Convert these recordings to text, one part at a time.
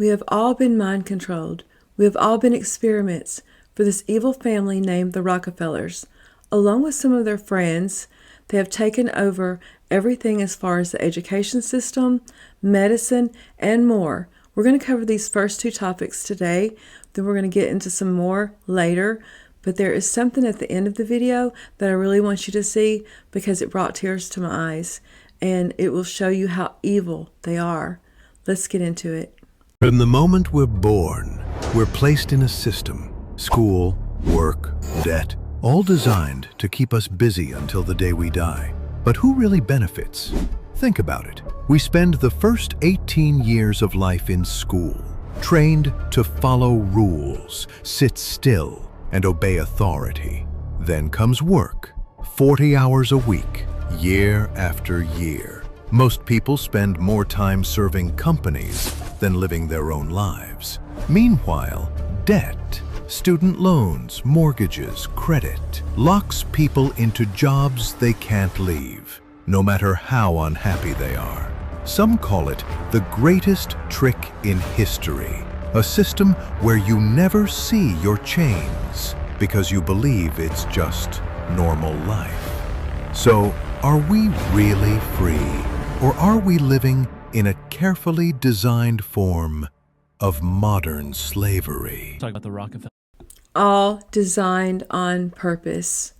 We have all been mind controlled. We have all been experiments for this evil family named the Rockefellers. Along with some of their friends, they have taken over everything as far as the education system, medicine, and more. We're going to cover these first two topics today, then we're going to get into some more later, but there is something at the end of the video that I really want you to see because it brought tears to my eyes, and it will show you how evil they are. Let's get into it. From the moment we're born, we're placed in a system, school, work, debt, all designed to keep us busy until the day we die. But who really benefits? Think about it. We spend the first 18 years of life in school, trained to follow rules, sit still, and obey authority. Then comes work, 40 hours a week, year after year. Most people spend more time serving companies than living their own lives. Meanwhile, debt, student loans, mortgages, credit, locks people into jobs they can't leave, no matter how unhappy they are. Some call it the greatest trick in history, a system where you never see your chains because you believe it's just normal life. So, are we really free, or are we living in a carefully designed form of modern slavery? Talking about the Rockefellers. All designed on purpose.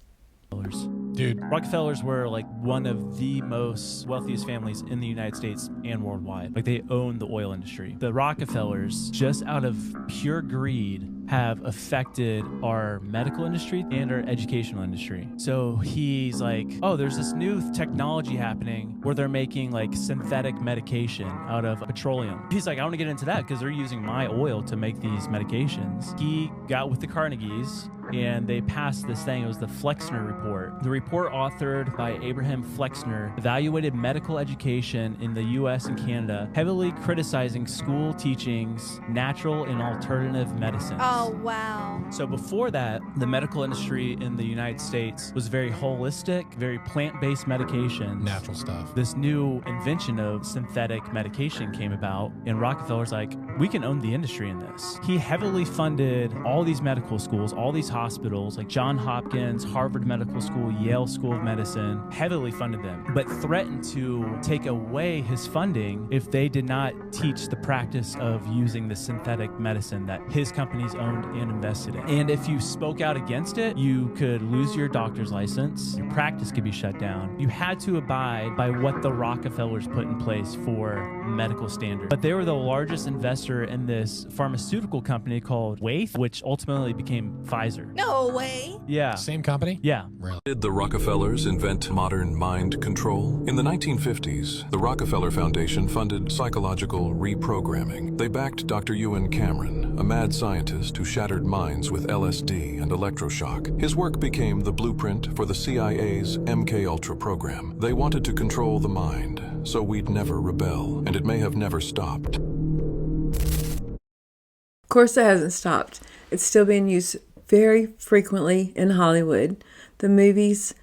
Dude, Rockefellers were like one of the most wealthiest families in the United States and worldwide. Like, they owned the oil industry. The Rockefellers, just out of pure greed, have affected our medical industry and our educational industry. So he's like, oh, there's this new technology happening where they're making like synthetic medication out of petroleum. He's like, I want to get into that because they're using my oil to make these medications. He got with the Carnegies and they passed this thing. It was the Flexner Report. The report, authored by Abraham Flexner, evaluated medical education in the US and Canada, heavily criticizing school teachings, natural and alternative medicines. Oh, wow. So before that, the medical industry in the United States was very holistic, very plant-based medication. Natural stuff. This new invention of synthetic medication came about, and Rockefeller's like, we can own the industry in this. He heavily funded all these medical schools, all these hospitals, like Johns Hopkins, Harvard Medical School, Yale School of Medicine, heavily funded them, but threatened to take away his funding if they did not teach the practice of using the synthetic medicine that his companies owned and invested in. And if you spoke out against it, you could lose your doctor's license, your practice could be shut down. You had to abide by what the Rockefellers put in place for medical standards. But they were the largest investor in this pharmaceutical company called Wyeth, which ultimately became Pfizer. No way. Yeah. Same company? Yeah. Really? Did the Rockefellers invent modern mind control? In the 1950s, the Rockefeller Foundation funded psychological reprogramming. They backed Dr. Ewan Cameron, a mad scientist who shattered minds with LSD and electroshock. His work became the blueprint for the CIA's MK Ultra program. They wanted to control the mind, so we'd never rebel, and it may have never stopped. Of course, it hasn't stopped. It's still being used very frequently in Hollywood. The movies,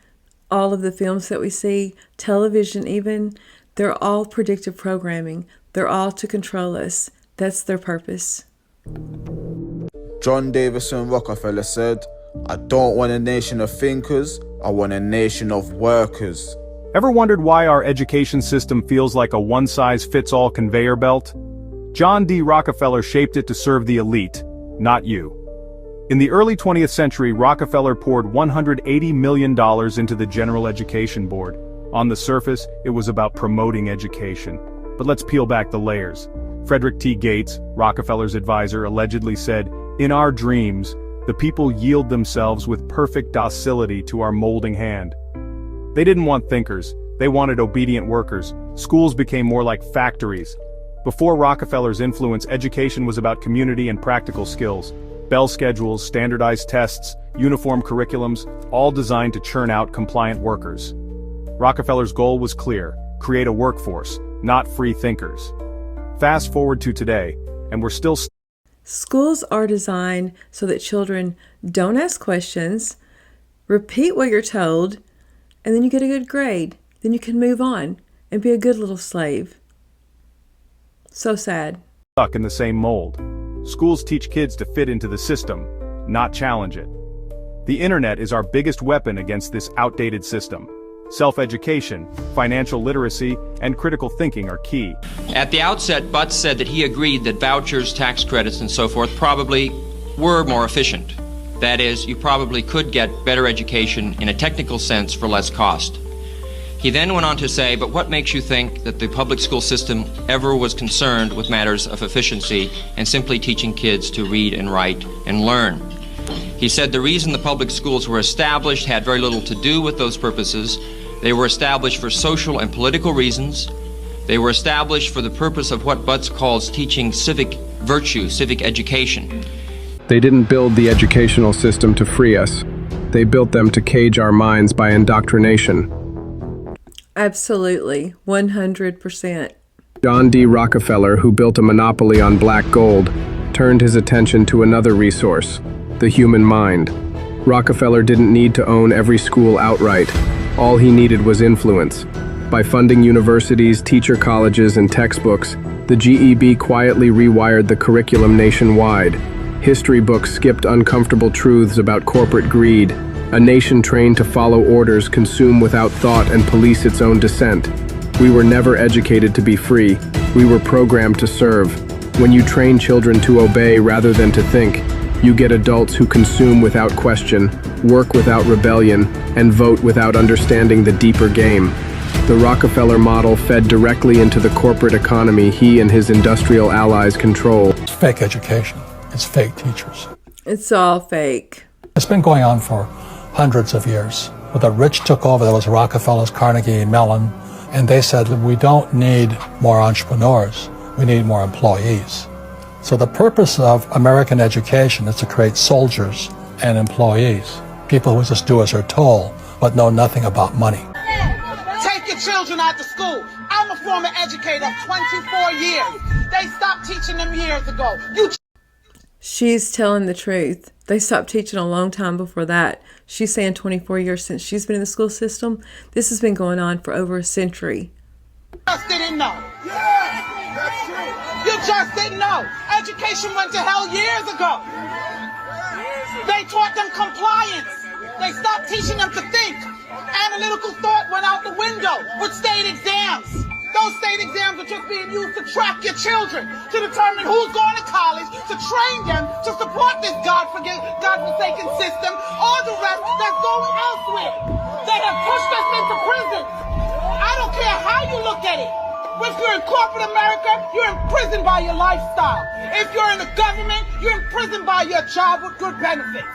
all of the films that we see, television even, they're all predictive programming. They're all to control us. That's their purpose. John Davison Rockefeller said, "I don't want a nation of thinkers, I want a nation of workers." Ever wondered why our education system feels like a one-size-fits-all conveyor belt? John D. Rockefeller shaped it to serve the elite, not you. In the early 20th century, Rockefeller poured $180 million into the General Education Board. On the surface, it was about promoting education. But let's peel back the layers. Frederick T. Gates, Rockefeller's advisor, allegedly said, "In our dreams, the people yield themselves with perfect docility to our molding hand." They didn't want thinkers, they wanted obedient workers. Schools became more like factories. Before Rockefeller's influence, education was about community and practical skills. Bell schedules, standardized tests, uniform curriculums, all designed to churn out compliant workers. Rockefeller's goal was clear: create a workforce, not free thinkers. Fast forward to today, and we're still Schools are designed so that children don't ask questions, repeat what you're told, and then you get a good grade. Then you can move on and be a good little slave. So sad. stuck in the same mold. Schools teach kids to fit into the system, not challenge it. The internet is our biggest weapon against this outdated system. Self-education, financial literacy, and critical thinking are key. At the outset, Butts said that he agreed that vouchers, tax credits, and so forth probably were more efficient. That is, you probably could get better education in a technical sense for less cost. He then went on to say, but what makes you think that the public school system ever was concerned with matters of efficiency and simply teaching kids to read and write and learn? He said the reason the public schools were established had very little to do with those purposes. They were established for social and political reasons. They were established for the purpose of what Butts calls teaching civic virtue, civic education. They didn't build the educational system to free us. They built them to cage our minds by indoctrination. Absolutely, 100%. John D. Rockefeller, who built a monopoly on black gold, turned his attention to another resource, the human mind. Rockefeller didn't need to own every school outright. All he needed was influence. By funding universities, teacher colleges, and textbooks, the GEB quietly rewired the curriculum nationwide. History books skipped uncomfortable truths about corporate greed. A nation trained to follow orders, consume without thought, and police its own dissent. We were never educated to be free. We were programmed to serve. When you train children to obey rather than to think, you get adults who consume without question, work without rebellion, and vote without understanding the deeper game. The Rockefeller model fed directly into the corporate economy he and his industrial allies control. It's fake education. It's fake teachers. It's all fake. It's been going on for hundreds of years. When the rich took over, there was Rockefellers, Carnegie, Mellon, and they said that we don't need more entrepreneurs, we need more employees. So the purpose of American education is to create soldiers and employees, people who just do as they're told, but know nothing about money. Take your children out of school. I'm a former educator of 24 years. They stopped teaching them years ago. She's telling the truth. They stopped teaching a long time before that. She's saying 24 years since she's been in the school system. This has been going on for over a century. Just didn't know. Yeah, that's true. You just didn't know. Education went to hell years ago. They taught them compliance. They stopped teaching them to think. Analytical thought went out the window with state exams. Those state exams are just being used to track your children, to determine who's going to college, to train them to support this God-forsaken system, or the rest that's going elsewhere. They have pushed us into prison. I don't care how you look at it. If you're in corporate America, you're imprisoned by your lifestyle. If you're in the government, you're imprisoned by your job with good benefits.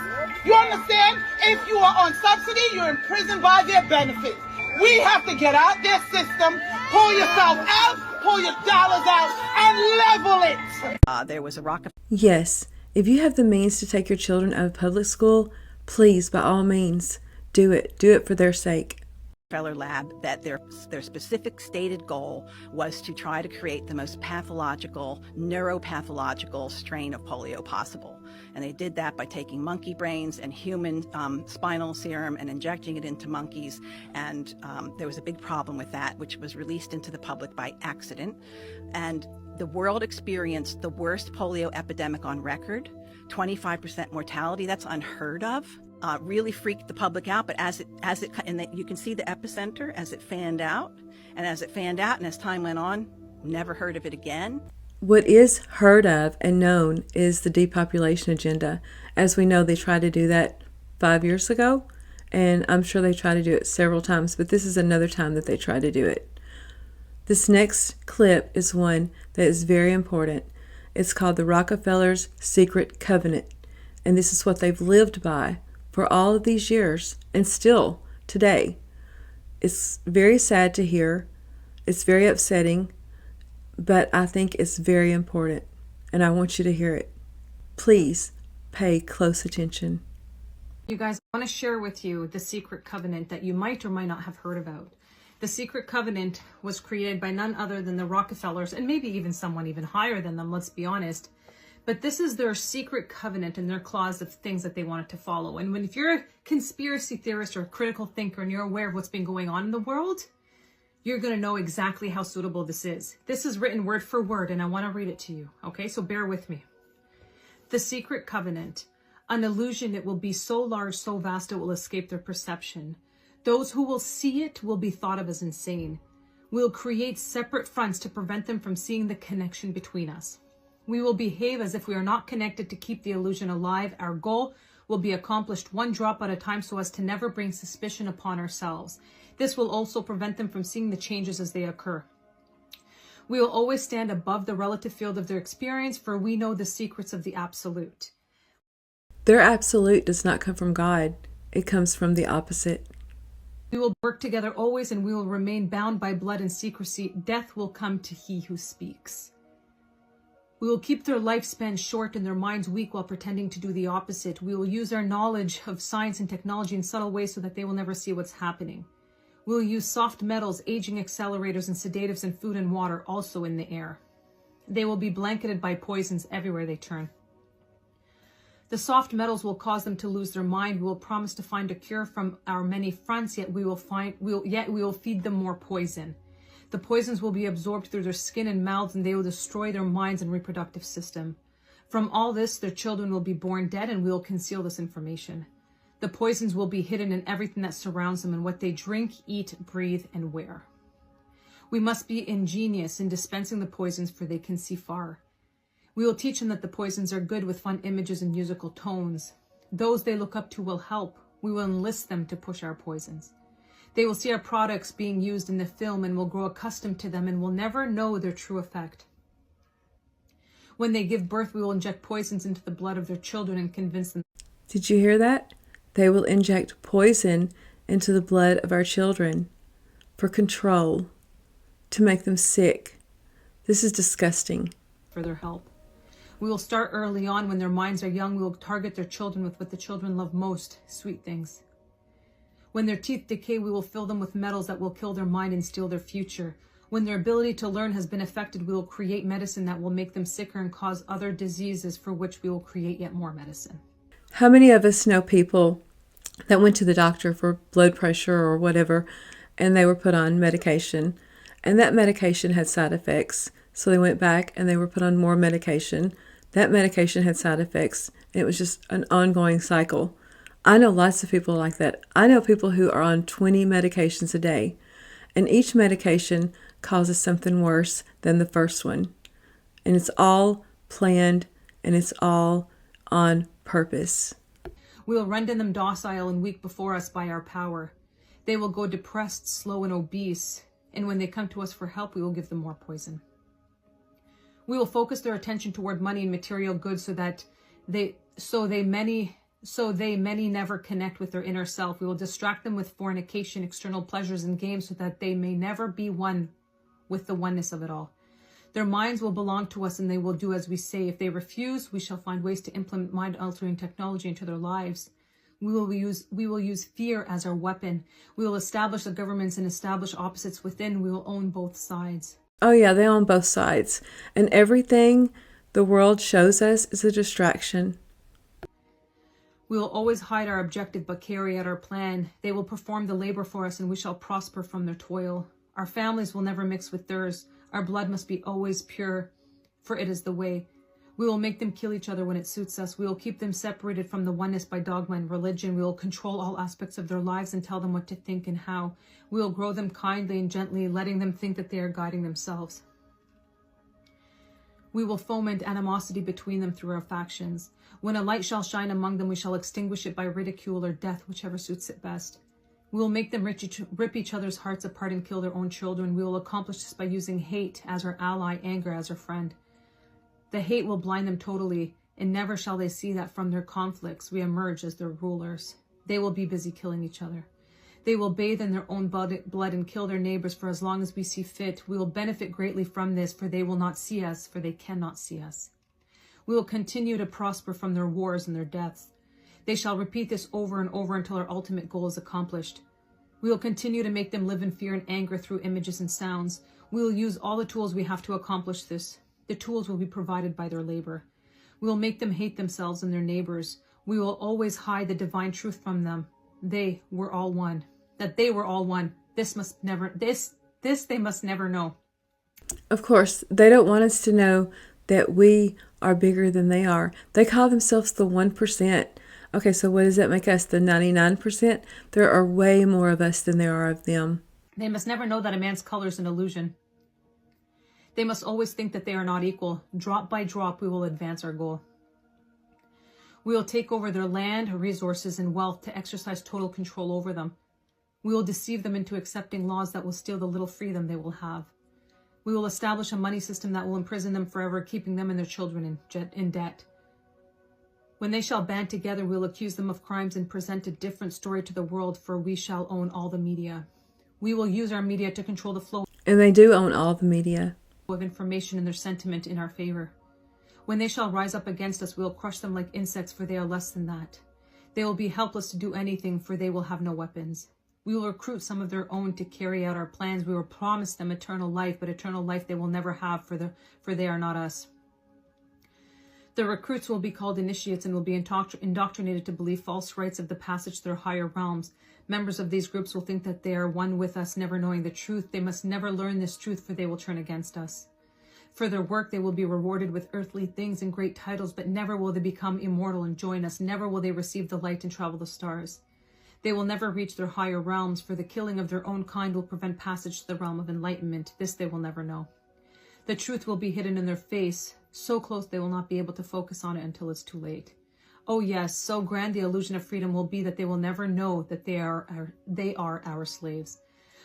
You understand? If you are on subsidy, you're imprisoned by their benefits. We have to get out their system, pull yourself out, pull your dollars out, and level it. There was a Rockefeller. Yes, if you have the means to take your children out of public school, please, by all means, do it. Do it for their sake. Lab that their specific stated goal was to try to create the most pathological, neuropathological strain of polio possible. And they did that by taking monkey brains and human spinal serum and injecting it into monkeys. And there was a big problem with that, which was released into the public by accident. And the world experienced the worst polio epidemic on record, 25% mortality. That's unheard of. Really freaked the public out, but and you can see the epicenter as it fanned out, and as time went on, never heard of it again. What is heard of and known is the depopulation agenda. As we know, they tried to do that 5 years ago, and I'm sure they tried to do it several times, but this is another time that they tried to do it. This next clip is one that is very important. It's called the Rockefellers' Secret Covenant, and this is what they've lived by for all of these years, and still today. It's very sad to hear. It's very upsetting, but I think it's very important, and I want you to hear it. Please pay close attention. You guys, I want to share with you the secret covenant that you might or might not have heard about. The secret covenant was created by none other than the Rockefellers, and maybe even someone even higher than them, let's be honest. But this is their secret covenant and their clause of things that they wanted to follow. And if you're a conspiracy theorist or a critical thinker and you're aware of what's been going on in the world, you're going to know exactly how suitable this is. This is written word for word, and I want to read it to you. Okay, so bear with me. The secret covenant, an illusion, it will be so large, so vast, it will escape their perception. Those who will see it will be thought of as insane. We'll create separate fronts to prevent them from seeing the connection between us. We will behave as if we are not connected to keep the illusion alive. Our goal will be accomplished one drop at a time so as to never bring suspicion upon ourselves. This will also prevent them from seeing the changes as they occur. We will always stand above the relative field of their experience, for we know the secrets of the absolute. Their absolute does not come from God. It comes from the opposite. We will work together always, and we will remain bound by blood and secrecy. Death will come to he who speaks. We will keep their lifespan short and their minds weak while pretending to do the opposite. We will use our knowledge of science and technology in subtle ways so that they will never see what's happening. We will use soft metals, aging accelerators, and sedatives in food and water, also in the air. They will be blanketed by poisons everywhere they turn. The soft metals will cause them to lose their mind. We will promise to find a cure from our many fronts, yet we will feed them more poison. The poisons will be absorbed through their skin and mouths, and they will destroy their minds and reproductive system. From all this, their children will be born dead, and we will conceal this information. The poisons will be hidden in everything that surrounds them and what they drink, eat, breathe, and wear. We must be ingenious in dispensing the poisons, for they can see far. We will teach them that the poisons are good with fun images and musical tones. Those they look up to will help. We will enlist them to push our poisons. They will see our products being used in the film and will grow accustomed to them and will never know their true effect. When they give birth, we will inject poisons into the blood of their children and convince them. Did you hear that? They will inject poison into the blood of our children for control, to make them sick. This is disgusting. For their help. We will start early on when their minds are young. We will target their children with what the children love most, sweet things. When their teeth decay, we will fill them with metals that will kill their mind and steal their future. When their ability to learn has been affected, we will create medicine that will make them sicker and cause other diseases, for which we will create yet more medicine. How many of us know people that went to the doctor for blood pressure or whatever, and they were put on medication, and that medication had side effects, so they went back and they were put on more medication. That medication had side effects, and it was just an ongoing cycle. I know lots of people like that. I know people who are on 20 medications a day, and each medication causes something worse than the first one. And it's all planned, and it's all on purpose. We will render them docile and weak before us by our power. They will go depressed, slow, and obese, and when they come to us for help, we will give them more poison. We will focus their attention toward money and material goods so they many never connect with their inner self. We will distract them with fornication, external pleasures, and games so that they may never be one with the oneness of it all. Their minds will belong to us and they will do as we say. If they refuse, we shall find ways to implement mind-altering technology into their lives. We will use fear as our weapon. We will establish the governments and establish opposites within. We will own both sides. Oh yeah, they own both sides. And everything the world shows us is a distraction. We will always hide our objective but carry out our plan. They will perform the labor for us and we shall prosper from their toil. Our families will never mix with theirs. Our blood must be always pure, for it is the way. We will make them kill each other when it suits us. We will keep them separated from the oneness by dogma and religion. We will control all aspects of their lives and tell them what to think and how. We will grow them kindly and gently, letting them think that they are guiding themselves. We will foment animosity between them through our factions. When a light shall shine among them, we shall extinguish it by ridicule or death, whichever suits it best. We will make them rip each other's hearts apart and kill their own children. We will accomplish this by using hate as our ally, anger as our friend. The hate will blind them totally, and never shall they see that from their conflicts we emerge as their rulers. They will be busy killing each other. They will bathe in their own blood and kill their neighbors for as long as we see fit. We will benefit greatly from this, for they will not see us, for they cannot see us. We will continue to prosper from their wars and their deaths. They shall repeat this over and over until our ultimate goal is accomplished. We will continue to make them live in fear and anger through images and sounds. We will use all the tools we have to accomplish this. The tools will be provided by their labor. We will make them hate themselves and their neighbors. We will always hide the divine truth from them. They were all one. That they were all one. This This they must never know. Of course, they don't want us to know that we are bigger than they are. They call themselves the 1%. Okay, so what does that make us? The 99%? There are way more of us than there are of them. They must never know that a man's color is an illusion. They must always think that they are not equal. Drop by drop, we will advance our goal. We will take over their land, resources, and wealth to exercise total control over them. We will deceive them into accepting laws that will steal the little freedom they will have. We will establish a money system that will imprison them forever, keeping them and their children in debt. When they shall band together, we will accuse them of crimes and present a different story to the world, for we shall own all the media. We will use our media to control the flow And they do own all the media. Of information and their sentiment in our favor. When they shall rise up against us, we will crush them like insects, for they are less than that. They will be helpless to do anything, for they will have no weapons. We will recruit some of their own to carry out our plans. We will promise them eternal life, but eternal life they will never have, for they are not us. The recruits will be called initiates and will be indoctrinated to believe false rites of the passage through higher realms. Members of these groups will think that they are one with us, never knowing the truth. They must never learn this truth, for they will turn against us. For their work, they will be rewarded with earthly things and great titles, but never will they become immortal and join us. Never will they receive the light and travel the stars. They will never reach their higher realms, for the killing of their own kind will prevent passage to the realm of enlightenment. This they will never know. The truth will be hidden in their face, so close they will not be able to focus on it until it's too late. Oh yes, so grand the illusion of freedom will be that they will never know that they are our slaves.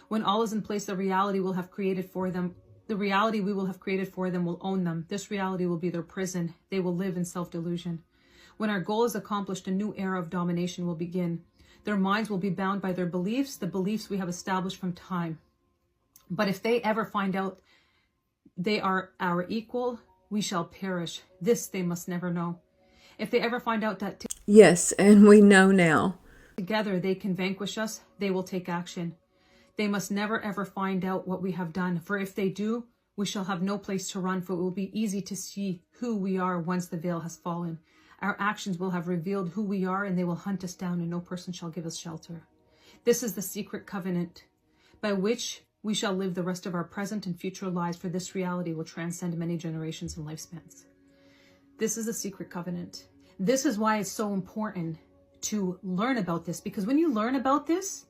When all is in place, the reality we will have created for them will own them. This reality will be their prison. They will live in self-delusion. When our goal is accomplished, a new era of domination will begin. Their minds will be bound by their beliefs, the beliefs we have established from time. But if they ever find out they are our equal, we shall perish. This they must never know. If they ever find out that Yes, and we know now. Together they can vanquish us, they will take action. They must never ever find out what we have done, for if they do, we shall have no place to run, for it will be easy to see who we are once the veil has fallen. Our actions will have revealed who we are, and they will hunt us down, and no person shall give us shelter. This is the secret covenant by which we shall live the rest of our present and future lives, for this reality will transcend many generations and lifespans. This is a secret covenant. This is why it's so important to learn about this, because when you learn about this,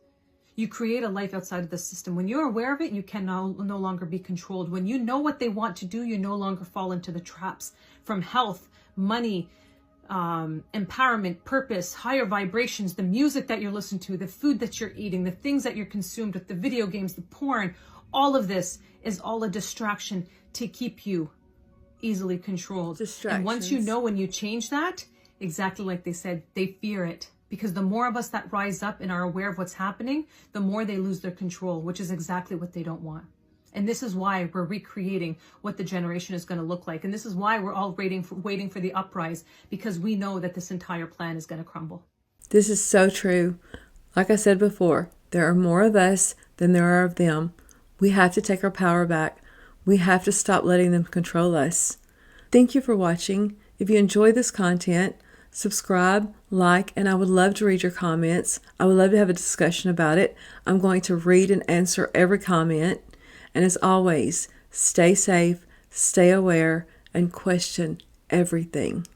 you create a life outside of the system. When you're aware of it, you can no longer be controlled. When you know what they want to do, you no longer fall into the traps from health, money, empowerment, purpose, higher vibrations, the music that you're listening to, the food that you're eating, the things that you're consumed with, the video games, the porn. All of this is all a distraction to keep you easily controlled. And once you know, when you change that, exactly like they said, they fear it. Because the more of us that rise up and are aware of what's happening, the more they lose their control, which is exactly what they don't want. And this is why we're recreating what the generation is going to look like. And this is why we're all waiting for the uprise, because we know that this entire plan is going to crumble. This is so true. Like I said before, there are more of us than there are of them. We have to take our power back. We have to stop letting them control us. Thank you for watching. If you enjoy this content, subscribe, like, and I would love to read your comments. I would love to have a discussion about it. I'm going to read and answer every comment. And as always, stay safe, stay aware, and question everything.